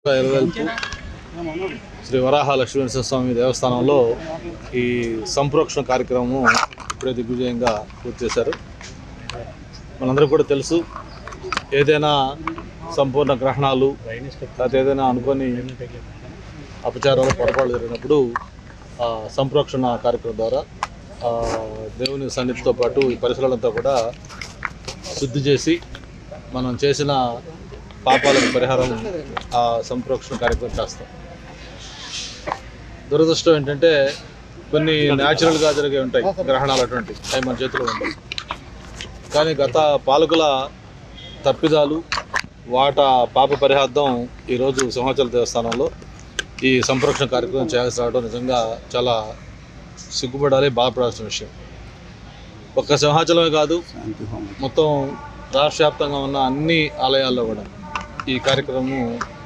ఎలవెల్పు శ్రీ వరాహ లక్ష్మీనరసింహ స్వామి దేవస్థానంలో ఈ సంప్రోక్షణ కార్యక్రమం ఇప్పుడే దిగ్విజయంగా పూర్తి చేశారు. మనందరూ కూడా తెలుసు, ఏదైనా సంపూర్ణ గ్రహణాలు లేకపోతే ఏదైనా అనుకోని అపచారాలు పొరపాటు జరిగినప్పుడు సంప్రోక్షణ కార్యక్రమం ద్వారా దేవుని సన్నిధితో పాటు ఈ పరిసరాలంతా కూడా శుద్ధి చేసి మనం చేసిన పాపాలకు పరిహారం ఆ సంప్రోక్షణ కార్యక్రమం చేస్తాం. దురదృష్టం ఏంటంటే కొన్ని న్యాచురల్గా జరిగే ఉంటాయి గ్రహణాలు, అటువంటి అవి మన చేతిలో ఉంటాయి. కానీ గత పాలకుల తప్పిదాలు వాటా పాప పరిహార్థం ఈరోజు సింహాచల దేవస్థానంలో ఈ సంప్రోక్షణ కార్యక్రమం చేయాల్సి రావడం నిజంగా చాలా సిగ్గుపడాలి, బాధపడాల్సిన విషయం. ఒక్క సింహాచలమే కాదు, మొత్తం రాష్ట్ర వ్యాప్తంగా ఉన్న అన్ని ఆలయాల్లో కూడా ఈ కార్యక్రమం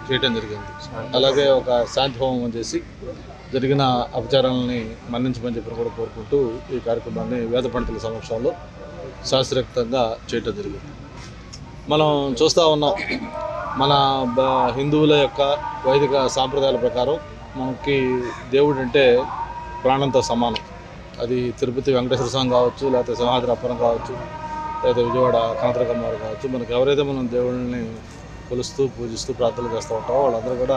చేయటం జరిగింది. అలాగే ఒక శాంతి హోమం చేసి జరిగిన అపచారాలని మన్నించమని చెప్పి కూడా కోరుకుంటూ ఈ కార్యక్రమాన్ని వేద పండితుల సమక్షంలో శాస్త్రయుక్తంగా చేయటం జరిగింది. మనం చూస్తూ ఉన్నాం, మన హిందువుల యొక్క వైదిక సాంప్రదాయాల ప్రకారం మనకి దేవుడు అంటే ప్రాణంతో సమానం. అది తిరుపతి వెంకటేశ్వర స్వామి కావచ్చు, లేకపోతే సింహాద్రి అప్పరం కావచ్చు, లేకపోతే విజయవాడ కనకదుర్గమ్మ కావచ్చు, మనకు ఎవరైతే మనం దేవుడిని కొలుస్తూ పూజిస్తూ ప్రార్థనలు చేస్తూ ఉంటామో వాళ్ళందరూ కూడా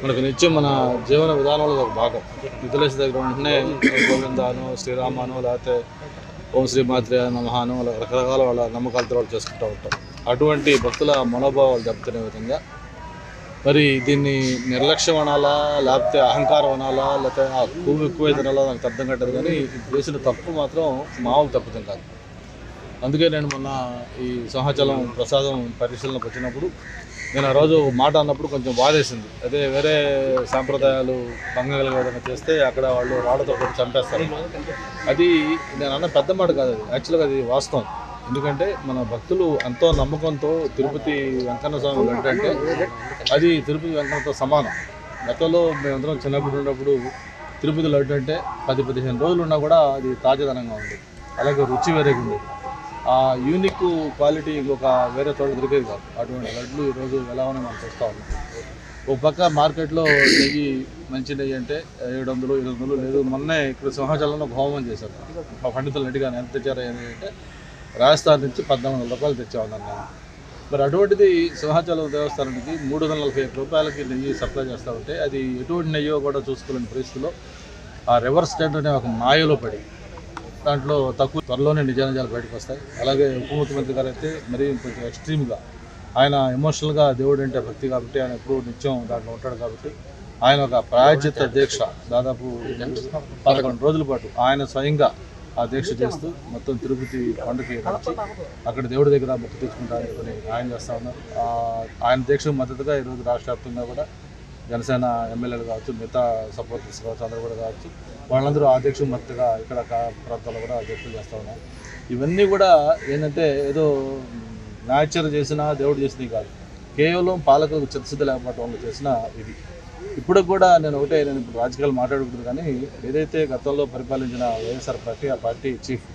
మనకు నిత్యం మన జీవన విధానంలో ఒక భాగం. నిధులేసి దగ్గర వెంటనే గోవిందాను, శ్రీరామాను, లేకపోతే ఓం శ్రీమాత్రే నమహాను, రకరకాల వాళ్ళ నమ్మకాలతో వాళ్ళు చేసుకుంటూ ఉంటాం. అటువంటి భక్తుల మనోభావాలు దెబ్బతినే విధంగా మరి దీన్ని నిర్లక్ష్యం అనాలా, లేకపోతే అహంకారం అనాలా, లేకపోతే ఆ కొవ్వు ఎక్కువ తినాలా నాకు అర్థం కట్టదు. కానీ చేసిన తప్పు మాత్రం మామూలు తప్పుతం కాదు. అందుకే నేను మొన్న ఈ సింహాచలం ప్రసాదం పరిశీలనకు వచ్చినప్పుడు నేను ఆ రోజు మాట అన్నప్పుడు కొంచెం బాధేసింది. అదే వేరే సాంప్రదాయాలు భంగం విధంగా చేస్తే అక్కడ వాళ్ళు రాళ్లతో కొట్టి చంపేస్తారు. అది నేను అన్న పెద్ద మాట కాదు, అది యాక్చువల్గా అది వాస్తవం. ఎందుకంటే మన భక్తులు ఎంతో నమ్మకంతో తిరుపతి వెంకన్న స్వామి లడ్డు అంటే అది తిరుపతి వెంకన్నతో సమానం. గతంలో మేమందరం చిన్నప్పుడు ఉన్నప్పుడు తిరుపతి లడ్డు అంటే 10-15 రోజులు ఉన్నా కూడా అది తాజాదనంగా ఉండేది. అలాగే రుచి వేరేగా ఉండేది. ఆ యూనిక్ క్వాలిటీ ఇంకొక వేరే చోట దొరికేది కాదు. అటువంటి లడ్లు ఈరోజు ఎలా ఉన్నాయి మనం చూస్తూ ఉన్నాం. ఒక పక్క మార్కెట్లో నెయ్యి, మంచి నెయ్యి అంటే 700-800 లేదు. మొన్నే ఇక్కడ సింహాచలంలో ఒక హోమం చేశారు. మా పండితులు అడిగాను ఎంత తెచ్చారో ఏంటంటే రాజస్థాన్ నుంచి 1400 రూపాయలు తెచ్చామన్నాను నేను. మరి అటువంటిది సింహాచలం దేవస్థానానికి 345 రూపాయలకి నెయ్యి సప్లై చేస్తూ ఉంటే అది ఎటువంటి నెయ్యో కూడా చూసుకోలేని పరిస్థితిలో ఆ రివర్స్ టెండర్ అనే ఒక మాయలో పడి దాంట్లో త్వరలోనే నిజానిజాలు బయటకు వస్తాయి. అలాగే ఉప ముఖ్యమంత్రి గారు అయితే మరీ కొంచెం ఎక్స్ట్రీమ్గా ఆయన ఎమోషనల్గా దేవుడు అంటే భక్తి కాబట్టి ఆయన ఎప్పుడు నిత్యం దాంట్లో ఉంటాడు కాబట్టి ఆయన ఒక ప్రాయశ్చిత్త దీక్ష దాదాపు 11 రోజుల పాటు ఆయన స్వయంగా ఆ దీక్ష చేస్తూ మొత్తం తిరుపతి కొండకి నడిచి అక్కడ దేవుడి దగ్గర మొక్కు తెచ్చుకుంటారని చెప్పని ఆయన చేస్తూ ఉన్నారు. ఆయన దీక్షకు మద్దతుగా ఈరోజు రాష్ట్ర వ్యాప్తంగా కూడా జనసేన ఎమ్మెల్యేలు కావచ్చు, మిగతా సపోర్టర్స్ కావచ్చు, అందరూ కూడా కావచ్చు, వాళ్ళందరూ ఆ దీక్షకు మద్దతుగా ఇక్కడ ప్రాంతాల్లో కూడా దీక్షలు చేస్తూ ఉన్నారు. ఇవన్నీ కూడా ఏంటంటే ఏదో న్యాచర్ చేసిన దేవుడు చేసినవి కాదు, కేవలం పాలకులకు చిత్తశుద్ధి లేకపోవడం వల్ల చేసిన ఇది. ఇప్పుడు కూడా నేను ఇప్పుడు రాజకీయాలు మాట్లాడకూడదు, కానీ ఏదైతే గతంలో పరిపాలించిన వైఎస్ఆర్ పార్టీ, ఆ పార్టీ చీఫ్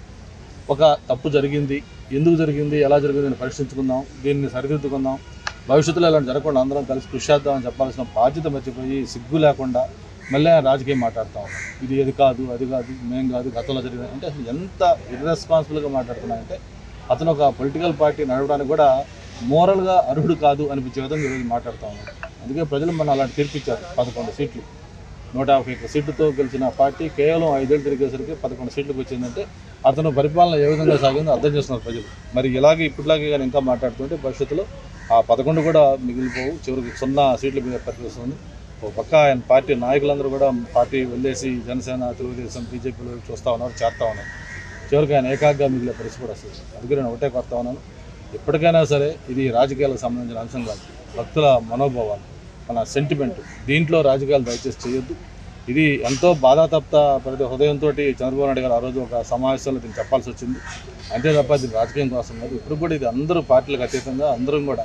ఒక తప్పు జరిగింది, ఎందుకు జరిగింది, ఎలా జరిగింది అని పరిశీలించుకుందాం, దీన్ని సరిదిద్దుకుందాం, భవిష్యత్తులో ఇలాంటి జరగకుండా అందరం కలిసి కృషి చేద్దామని చెప్పాల్సిన బాధ్యత మర్చిపోయి సిగ్గు లేకుండా మళ్ళీ రాజకీయం మాట్లాడుతూ ఉన్నాం. ఇది ఏది కాదు, అది కాదు, మేం కాదు, గతంలో జరిగింది అంటే అసలు ఎంత ఇర్రెస్పాన్సిబుల్గా మాట్లాడుతున్నాయంటే అతను ఒక పొలిటికల్ పార్టీ నడవడానికి కూడా మోరల్గా అర్హుడు కాదు అనిపించే విధంగా ఈరోజు మాట్లాడుతూ ఉన్నాం. అందుకే ప్రజలు మనం అలాంటి తీర్పిచ్చారు. 11 సీట్లు 151 సీట్లతో గెలిచిన పార్టీ కేవలం 5 ఏళ్ళు తిరిగేసరికి 11 సీట్లకు వచ్చిందంటే అతను పరిపాలన ఏ విధంగా సాగిందో అర్థం చేస్తున్నారు ప్రజలు. మరి ఇలాగే ఇప్పటిలాగే కానీ ఇంకా మాట్లాడుతుంటే భవిష్యత్తులో ఆ 11 కూడా మిగిలిపోవు, చివరికి 0 సీట్ల మీద పరిస్థితుంది. ఒక పక్క ఆయన పార్టీ నాయకులందరూ కూడా పార్టీ వదిలేసి జనసేన, తెలుగుదేశం, బీజేపీలో చూస్తూ ఉన్నారు, చేస్తూ ఉన్నారు. చివరికి ఆయన ఏకాగ్గా మిగిలే పరిస్థితి కూడా వస్తుంది. అందుకే నేను ఒకటే కొడతా ఉన్నాను, ఎప్పటికైనా సరే ఇది రాజకీయాలకు సంబంధించిన అంశం కాదు, భక్తుల మనోభావాలు, మన సెంటిమెంట్. దీంట్లో రాజకీయాలు దయచేసి చేయొద్దు. ఇది ఎంతో బాధాతప్త ప్రతి హృదయంతో చంద్రబాబు నాయుడు గారు ఆ రోజు ఒక సమావేశంలో దీన్ని చెప్పాల్సి వచ్చింది. అంతే తప్ప దీని రాజకీయం కోసం కాదు. ఇప్పుడు కూడా ఇది అందరూ పార్టీలకు అతీతంగా అందరం కూడా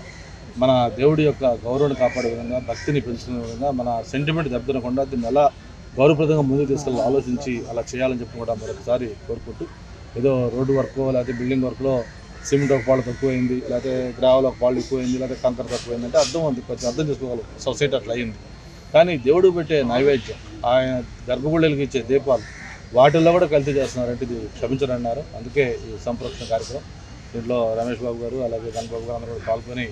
మన దేవుడి యొక్క గౌరవాన్ని కాపాడే విధంగా, భక్తిని పెంచుకునే విధంగా, మన సెంటిమెంట్ దెబ్బతినకుండా దీన్ని ఎలా గౌరవప్రదంగా ముందుకు తీసుకెళ్ళి ఆలోచించి అలా చేయాలని చెప్పి కూడా మరొకసారి కోరుకుంటూ, ఏదో రోడ్డు వర్క్ లేకపోతే బిల్డింగ్ వర్క్లో సిమెంట్ ఒక పాలు తక్కువైంది, లేకపోతే గ్రావెల్ ఒక పాలు ఎక్కువైంది, లేకపోతే కంకర తక్కువైంది అంటే అర్థం ఉంది, కొంచెం అర్థం చేసుకోగలం. సొసైటీ అట్లా అయింది. కానీ దేవుడు పెట్టే నైవేద్యం, ఆయన గర్భగుళ్ళకి ఇచ్చే దీపాలు, వాటిల్లో కూడా కల్తీ చేస్తున్నారంటే ఇది క్షమించరన్నారు. అందుకే ఈ సంరక్షణ కార్యక్రమం, దీంట్లో రమేష్ బాబు గారు అలాగే గణబాబు గారు అందరూ కూడా పాల్గొని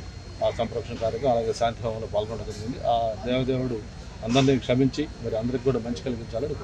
ఆ సంరక్షణ కార్యక్రమం అలాగే శాంతి హోమంలో పాల్గొనడం జరిగింది. ఆ దేవదేవుడు అందరినీ క్షమించి మరి అందరికి కూడా మంచి కలిగించాలని